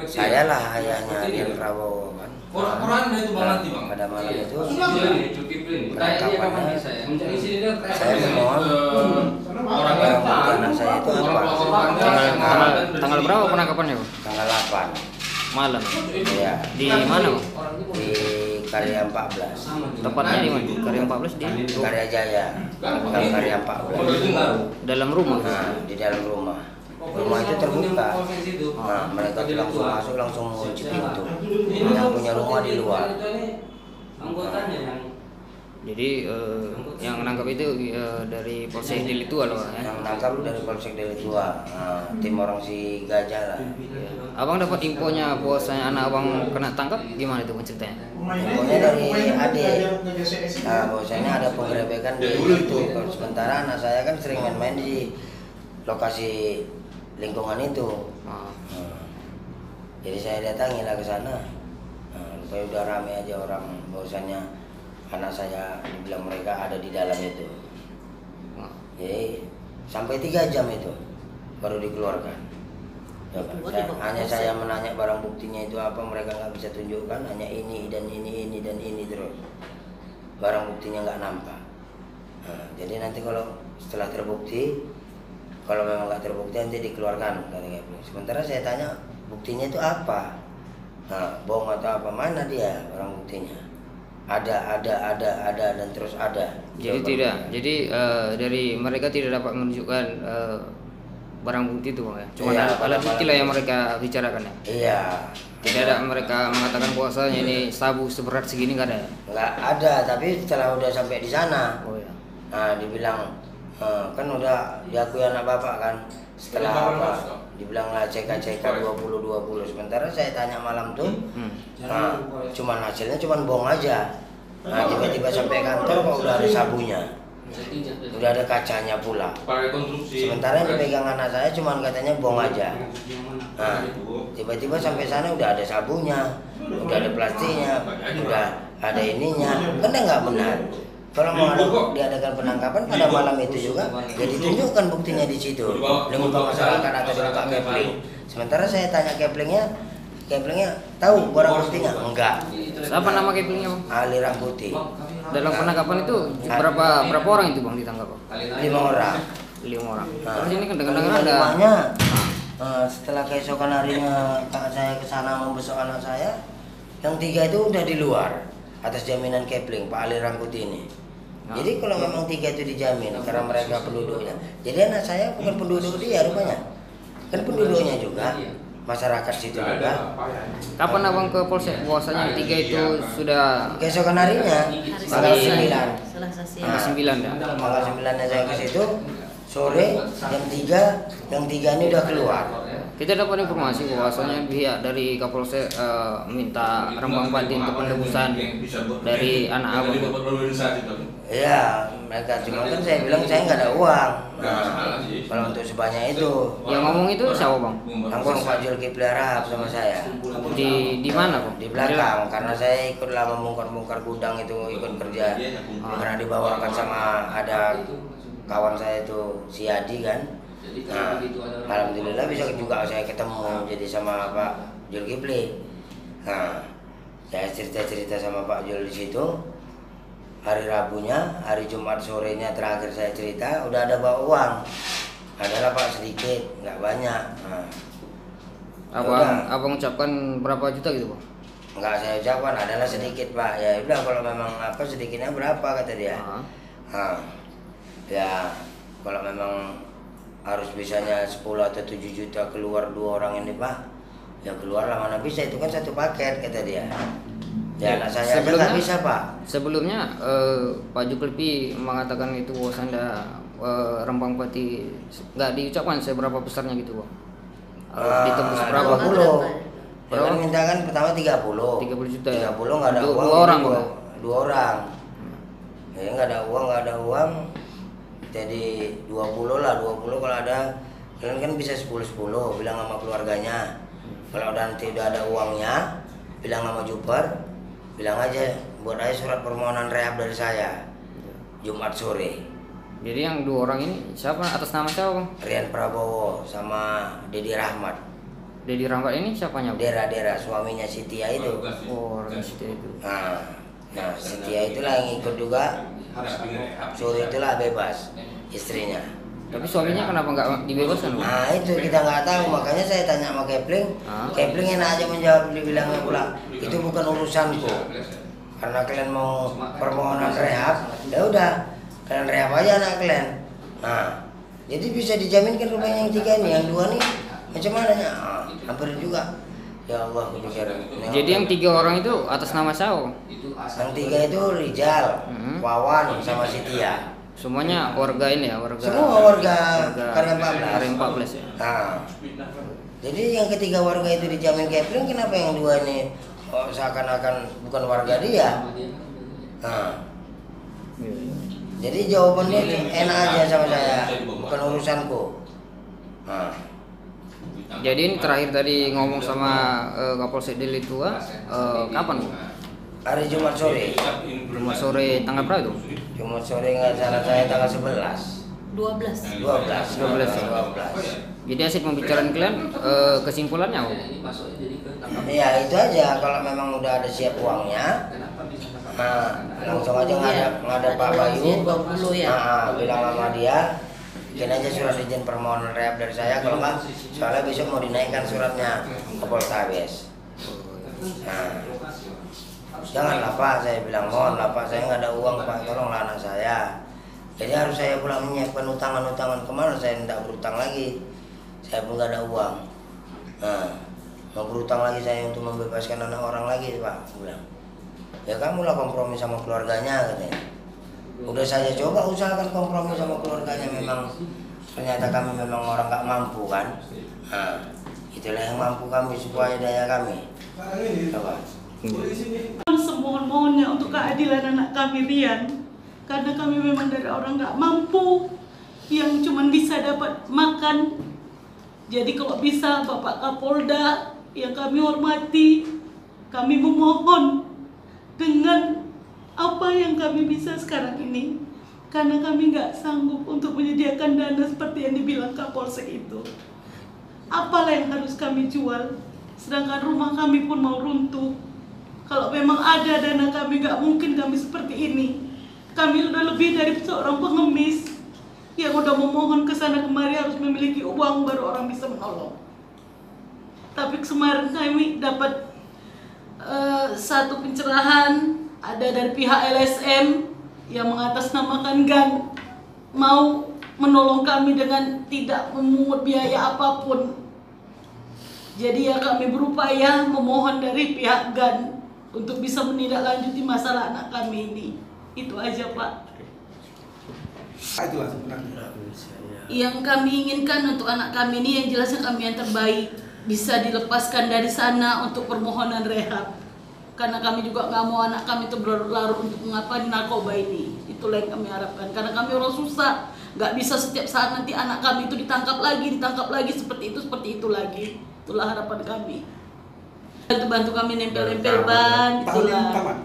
Saya lah ayahnya Rian Prabowo kan. Orang-orang itu bang nanti bang. Pada malam itu penangkapannya saya memohon orang barang bukti anak saya itu apa? Tanggal berapa penangkapannya, Bang? Tanggal 8 Malam. ya Di mana, Bang? di Karya 14 Tepatnya di mana? Karya 14 di Karya Jaya bukan Karya 14 dalam rumah. nah, di dalam rumah itu terbuka. Nah, mereka tuh langsung masuk, langsung mengunci pintu. Yang punya rumah di luar. Jadi yang menangkap itu dari Polsek Deli Tua loh ya. Yang nangkap dari Polsek Deli Tua. Nah, tim orang si Gajah lah. Abang dapat infonya bahwasanya anak abang kena tangkap gimana itu ceritanya? Infonya dari adik. Nah, bahwasanya ada penggerebekan di itu. Sementara anak saya kan sering main-main di lokasi lingkungan itu. Jadi saya datangi lah ke sana. Supaya udah rame aja orang bahwasanya anak saya dibilang mereka ada di dalam itu. Jadi sampai 3 jam itu baru dikeluarkan. Hanya saya menanya barang buktinya itu apa, mereka nggak bisa tunjukkan, hanya ini dan ini terus. Barang buktinya nggak nampak. Jadi nanti kalau setelah terbukti, kalau memang nggak terbukti nanti dikeluarkan katanya. Sementara saya tanya buktinya itu apa? Bohong atau apa? Mana dia barang buktinya? Ada dan terus ada. Jadi tidak. Jadi dari mereka tidak dapat menunjukkan barang bukti itu, Bang ya. Cuma alat bukti lah yang mereka bicarakan ya. Iya. Tidak ada mereka mengatakan bahwasanya ini sabu seberat segini, nggak ada ya? Nggak ada, tapi setelah udah sampai di sana, Oh ya. nah dibilang kan udah diakui anak bapak kan. Setelah apa? Dibilang lah CK 20. Sementara saya tanya malam tuh, cuman hasilnya cuman bohong aja. Nah tiba-tiba sampai kantor kok udah ada sabunya, udah ada kacanya pula. Sementara yang dipegang anak saya cuman katanya bohong aja. Nah tiba-tiba sampai sana udah ada sabunya, udah ada plastiknya, udah ada ininya, kan nggak benar. Kalau mau diadakan penangkapan pada malam itu juga, ya ditunjukkan buktinya di situ. Lembaga masyarakat atau dibuka kepling. Sementara saya tanya keplingnya tahu barang buktinya? Enggak. Apa nama keplingnya, Bang? Ali Rangkuti. Dalam penangkapan itu berapa orang itu, Bang, ditangkap, Bang? 5 orang. 5 orang. Nah, Terus ini kan dengar-dengar ada limanya, setelah keesokan harinya kakak saya ke sana membesuk anak saya, yang 3 itu udah di luar atas jaminan kepling Pak Ali Rangkuti ini. Jadi kalau memang 3 itu dijamin karena mereka penduduknya. Jadi anak saya bukan penduduk dia rupanya. Kan penduduknya juga, masyarakat situ juga. Kapan abang ke Polsek bahwasanya 3 itu sudah Keesokan harinya tanggal 9. tanggal 9 ya? Tanggal 9 saya ke situ sore jam 3, yang 3 ini udah keluar. Kita dapat informasi bahwasanya pihak dari Kapolsek minta Rembang Pati untuk penebusan dari anak abang. Iya, mereka cuma kan saya bilang saya nggak ada uang. Kalau untuk sebanyak itu. Yang ngomong itu siapa, Bang? Langsung Pak Zulkifli Harahap sama saya. Di mana, Bang? Di belakang, karena saya ikutlah membongkar gudang itu, ikut kerja. Karena dibawakan sama ada kawan saya itu si Adi kan. Nah, alhamdulillah bisa juga saya ketemu jadi sama Pak Zulkifli. Nah, saya cerita sama Pak Jul di situ. Hari Rabunya, hari Jumat sorenya terakhir saya cerita, udah ada bawa uang. Adalah Pak sedikit, nggak banyak. Nah, Abang ucapkan berapa juta gitu, Bang? nggak saya ucapkan, adalah sedikit Pak. Ya udah kalau memang apa sedikitnya berapa kata dia. Nah, ya kalau memang harus bisanya 10 atau 7 juta keluar 2 orang ini Pak, ya keluarlah, mana bisa, itu kan satu paket kata dia. Ya anak saya aja nggak bisa Pak. Sebelumnya Pak Zulkifli mengatakan itu bahwasanya Rembang Pati nggak diucapkan seberapa besarnya gitu, Bang. Ditembus berapa? 20. Dia kan minta kan pertama 30 juta ya? 30 nggak ada uang. 2 orang, Bang. 2 orang. Ya nggak ada uang. Jadi 20 lah, 20 kalau ada. Kalian kan bisa 10 bilang sama keluarganya. Kalau nanti udah ada uangnya, bilang sama Juper, bilang aja buat aja surat permohonan rehab dari saya Jumat sore. Jadi yang 2 orang ini siapa, atas nama siapa, Bang? Rian Prabowo sama Dedi Rahmat. Dedi Rahmat ini siapanya? Dera suaminya Sitia itu. Oh, orang Setia itu. Nah Setia itulah yang ikut juga. Sore itulah bebas istrinya. Tapi suaminya kenapa nggak dibebaskan? Nah itu kita nggak tahu, makanya saya tanya sama Kepling. Kepling enak aja menjawab, dibilangnya pula itu bukan urusanku. Karena kalian mau permohonan rehab, ya udah kalian rehab aja anak kalian. Nah jadi bisa dijaminkan rumah yang 3 ini, yang 2 nih macam mana ya? Hampir juga. Ya Allah, pikir. Jadi yang 3 orang itu atas nama siapa? Yang 3 itu Rijal, Wawan sama Sitia. Semuanya warga ini ya, warga. Semua warga Karya 14. Karya 14 ya. Nah, jadi yang ketiga warga itu dijamin Kepling, kenapa yang 2 ini seakan-akan bukan warga dia? Nah, jadi jawabannya enak aja sama saya, bukan urusanku. Nah. Jadi ini terakhir tadi ngomong sama Kapolsek Deli Tua, kapan? Hari Jumat sore. Jumat sore tanggal berapa itu? Jumat sore nggak salah saya tanggal 11. 12. 12. Jadi hasil pembicaraan kalian kesimpulannya apa? Ya itu aja, kalau memang udah ada siap uangnya, nah langsung aja ngadep Pak Bayu, bilang sama dia, bikin aja surat izin permohonan rehab dari saya, kalau nggak, soalnya besok mau dinaikkan suratnya ke Poltabes. Nah, janganlah Pak, saya bilang mohonlah Pak, saya nggak ada uang Pak, tolonglah anak saya. Jadi harus saya pula menyiapkan utangan-utangan, kemana saya tidak berutang lagi, saya pun nggak ada uang. Nah, mau berutang lagi saya untuk membebaskan anak orang lagi Pak, bilang. Ya kamu lah kompromi sama keluarganya katanya. Udah saya coba usahakan kompromi sama keluarganya, memang ternyata kami memang orang nggak mampu kan. Nah, itulah yang mampu kami supaya daya kami. Coba. Semohon-mohonnya untuk keadilan anak kami Rian, karena kami memang dari orang nggak mampu yang cuma bisa dapat makan. Jadi kalau bisa Bapak Kapolda yang kami hormati, kami memohon dengan apa yang kami bisa sekarang ini, karena kami nggak sanggup untuk menyediakan dana seperti yang dibilang Kapolsek itu. Apalah yang harus kami jual, sedangkan rumah kami pun mau runtuh. Kalau memang ada dana kami, nggak mungkin kami seperti ini. Kami sudah lebih dari seorang pengemis yang udah memohon ke sana kemari harus memiliki uang baru orang bisa menolong. Tapi kemarin kami dapat satu pencerahan, ada dari pihak LSM yang mengatasnamakan GAN mau menolong kami dengan tidak memungut biaya apapun. Jadi ya kami berupaya memohon dari pihak GAN untuk bisa menindaklanjuti masalah anak kami ini. Itu aja Pak. Itulah sebenarnya. Yang kami inginkan untuk anak kami ini yang jelasnya kami yang terbaik, bisa dilepaskan dari sana untuk permohonan rehab. Karena kami juga nggak mau anak kami itu berlarut untuk mengapa di narkoba ini. Itulah yang kami harapkan. Karena kami orang susah, nggak bisa setiap saat nanti anak kami itu ditangkap lagi seperti itu lagi. Itulah harapan kami. Bantu kami nempel-nempel ban, itulah.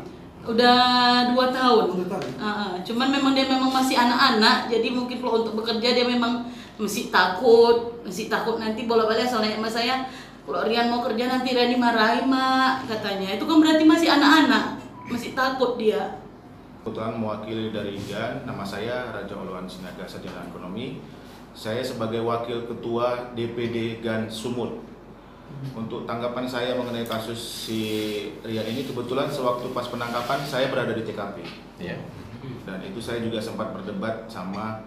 Udah 2 tahun. Cuman memang dia memang masih anak-anak, jadi mungkin kalau untuk bekerja dia memang masih takut nanti bola-balik. Soalnya emak saya, kalau Rian mau kerja nanti Rian dimarahi mak, katanya. Itu kan berarti masih anak-anak, masih takut dia. Kebetulan mewakili dari GAN, nama saya Raja Oluan Sinaga Sarjana Ekonomi. Saya sebagai wakil ketua DPD GAN Sumut. Untuk tanggapan saya mengenai kasus si Rian ini, kebetulan sewaktu pas penangkapan saya berada di TKP. Dan itu saya juga sempat berdebat sama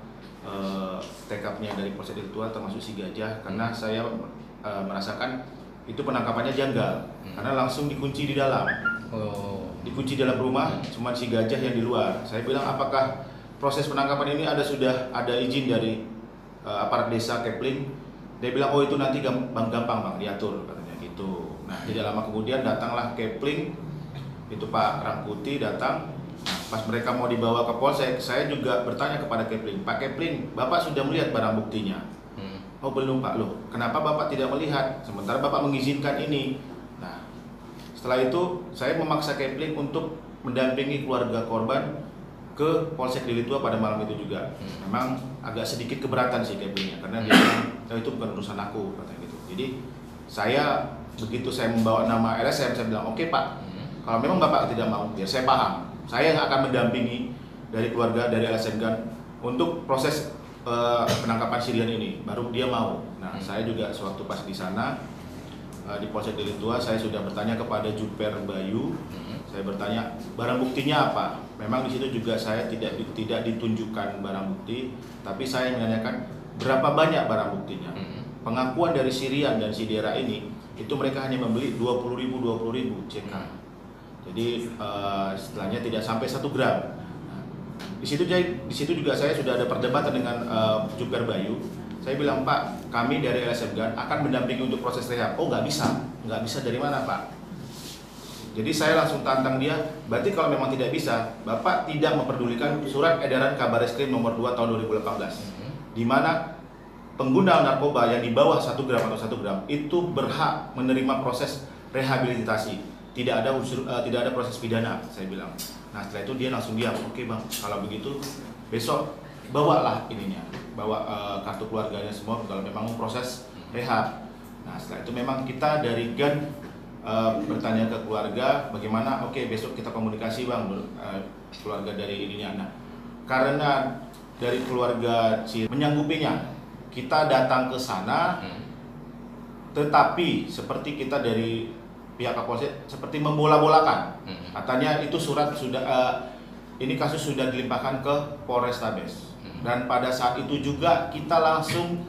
TKP-nya dari Polsek Deli Tua termasuk si Gajah, karena saya merasakan itu penangkapannya janggal karena langsung dikunci di dalam. Dikunci dalam rumah, cuma si Gajah yang di luar. Saya bilang, apakah proses penangkapan ini sudah ada izin dari aparat desa Kepling? Dia bilang, oh itu nanti gampang bang, diatur katanya gitu. Nah tidak lama kemudian datanglah Kepling, itu Pak Rangkuti datang. Nah, pas mereka mau dibawa ke Polsek, saya juga bertanya kepada Kepling, Pak Kepling, Bapak sudah melihat barang buktinya? Oh belum Pak, loh kenapa Bapak tidak melihat? Sementara Bapak mengizinkan ini. Nah setelah itu saya memaksa Kepling untuk mendampingi keluarga korban ke Polsek Deli Tua pada malam itu juga. Memang agak sedikit keberatan sih Keplingnya, karena dia bilang, oh, itu bukan urusan aku, katanya gitu. Jadi Saya begitu saya membawa nama LSM, saya bilang oke Pak, kalau memang Bapak tidak mau, ya saya paham. Saya yang akan mendampingi dari keluarga dari LSM Gun untuk proses penangkapan si Rian ini. Baru dia mau. Nah, saya juga sewaktu pas di sana di Polsek Delitua, saya sudah bertanya kepada Juper Bayu. Saya bertanya barang buktinya apa. Memang di situ juga saya tidak ditunjukkan barang bukti, tapi saya menanyakan berapa banyak barang buktinya. Pengakuan dari si Rian dan si Dera ini itu mereka hanya membeli 20.000 CK. Jadi setelahnya tidak sampai 1 gram. Nah, di situ juga saya sudah ada perdebatan dengan Juper Bayu. Saya bilang, Pak, kami dari LSM Gun akan mendampingi untuk proses rehab. Oh, nggak bisa dari mana, Pak? Jadi saya langsung tantang dia, berarti kalau memang tidak bisa, Bapak tidak memperdulikan surat edaran Kabareskrim nomor 2 tahun 2018, di mana pengguna narkoba yang di bawah 1 gram atau 1 gram itu berhak menerima proses rehabilitasi. Tidak ada proses pidana, saya bilang. Nah, setelah itu dia langsung diam. Oke, Bang, kalau begitu besok bawalah ininya, bawa kartu keluarganya semua kalau memang proses rehab. Nah, setelah itu memang kita dari GAN bertanya ke keluarga bagaimana. Oke, besok kita komunikasi Bang, keluarga dari ininya. Nah, karena dari keluarga menyanggupinya, kita datang ke sana, tetapi seperti kita dari pihak Kapolsek seperti membola-bolakan. Katanya itu surat sudah ini kasus sudah dilimpahkan ke Polrestabes. Dan pada saat itu juga kita langsung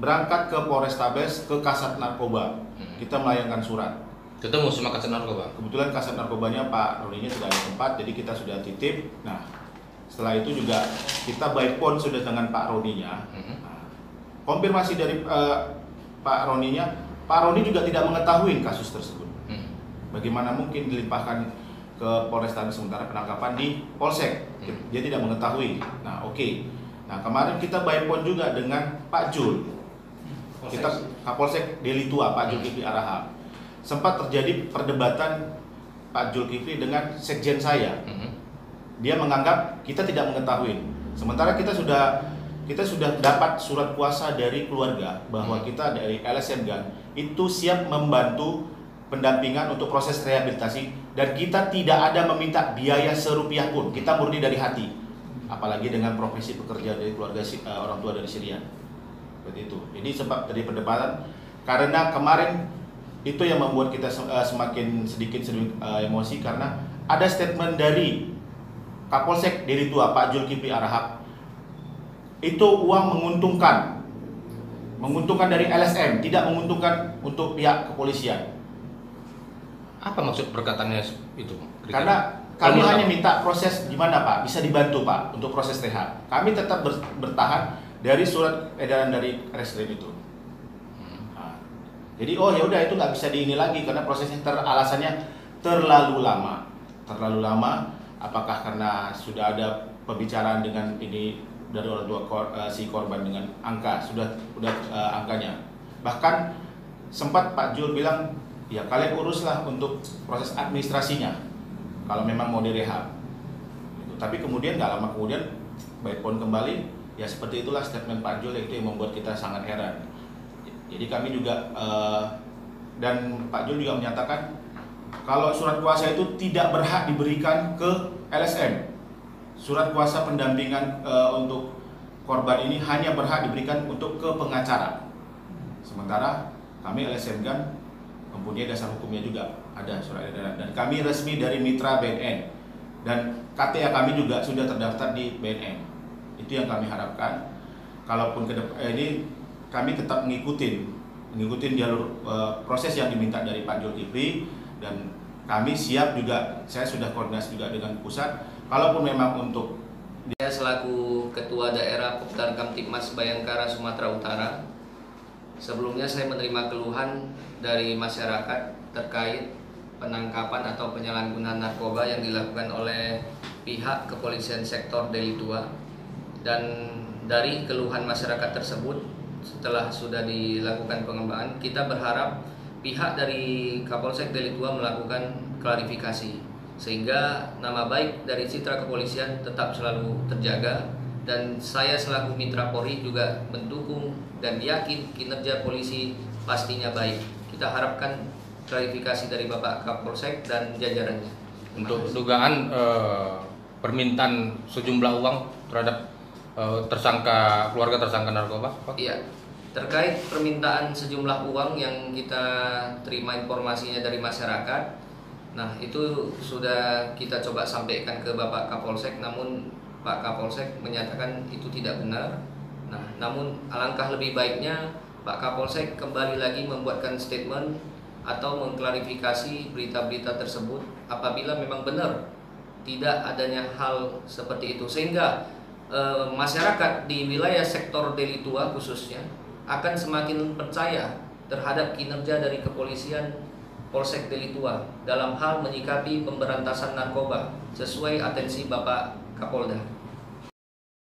berangkat ke Polrestabes, ke Kasat Narkoba. Kita melayangkan surat. Ketemu sama Kasat Narkoba? Kebetulan Kasat Narkobanya Pak Roninya tidak ada tempat, jadi kita sudah titip. Nah, setelah itu juga kita by phone sudah dengan Pak Roninya. Nah, konfirmasi dari Pak Roninya, Pak Roni juga tidak mengetahui kasus tersebut. Bagaimana mungkin dilimpahkan ke Polrestabes sementara penangkapan di Polsek? Dia tidak mengetahui. Nah, oke. Nah, kemarin kita by phone juga dengan Pak Jul. Kita Kapolsek Delitua, Pak Zulkifli Arahap. Sempat terjadi perdebatan Pak Zulkifli dengan sekjen saya. Dia menganggap kita tidak mengetahui. Sementara kita sudah dapat surat kuasa dari keluarga bahwa kita dari LSM Gun itu siap membantu pendampingan untuk proses rehabilitasi, dan kita tidak ada meminta biaya serupiah pun. Kita murni dari hati, apalagi dengan profesi pekerja dari keluarga orang tua dari Syria. Seperti itu. Ini sebab dari perdebatan, karena kemarin itu yang membuat kita semakin sedikit emosi, karena ada statement dari Kapolsek Delitua Pak Zulkifli Arahap, itu uang menguntungkan dari LSM, tidak menguntungkan untuk pihak kepolisian. Apa maksud perkataannya itu? Karena kami hanya minta proses gimana Pak, bisa dibantu Pak untuk proses rehab. Kami tetap bertahan dari surat edaran dari Reskrim itu. Nah, jadi oh ya udah itu nggak bisa diini lagi karena prosesnya alasannya terlalu lama. Terlalu lama. Apakah karena sudah ada pembicaraan dengan ini dari orang tua si korban dengan angka sudah angkanya. Bahkan sempat Pak Jul bilang, ya kalian uruslah untuk proses administrasinya kalau memang mau direhab. Tapi kemudian nggak lama kemudian by phone kembali, ya seperti itulah statement Pak Jul, itu yang membuat kita sangat heran. Jadi kami juga dan Pak Jul juga menyatakan kalau surat kuasa itu tidak berhak diberikan ke LSM. Surat kuasa pendampingan untuk korban ini hanya berhak diberikan untuk ke pengacara. Sementara kami LSM Gun mempunyai dasar hukumnya juga, ada surat edaran, dan kami resmi dari mitra BNN, dan KTA kami juga sudah terdaftar di BNN. Itu yang kami harapkan. Kalaupun ini kami tetap mengikuti jalur proses yang diminta dari Pak Zulkifli, dan kami siap juga. Saya sudah koordinasi juga dengan pusat. Kalaupun memang untuk saya selaku Ketua Daerah Kopdar Kamtibmas Bayangkara Sumatera Utara, sebelumnya saya menerima keluhan dari masyarakat terkait penangkapan atau penyalahgunaan narkoba yang dilakukan oleh pihak kepolisian sektor Delitua. Dan dari keluhan masyarakat tersebut, setelah sudah dilakukan pengembangan, kita berharap pihak dari Kapolsek Delitua melakukan klarifikasi sehingga nama baik dari citra kepolisian tetap selalu terjaga. Dan saya selaku mitra Polri juga mendukung dan yakin kinerja polisi pastinya baik. Kita harapkan klarifikasi dari Bapak Kapolsek dan jajarannya. Untuk dugaan permintaan sejumlah uang terhadap keluarga tersangka narkoba, Pak? Iya, terkait permintaan sejumlah uang yang kita terima informasinya dari masyarakat, nah itu sudah kita coba sampaikan ke Bapak Kapolsek, namun Pak Kapolsek menyatakan itu tidak benar. Nah, namun alangkah lebih baiknya Pak Kapolsek kembali lagi membuatkan statement atau mengklarifikasi berita-berita tersebut apabila memang benar tidak adanya hal seperti itu, sehingga masyarakat di wilayah sektor Deli Tua khususnya akan semakin percaya terhadap kinerja dari kepolisian Polsek Deli Tua dalam hal menyikapi pemberantasan narkoba sesuai atensi Bapak Kapolda.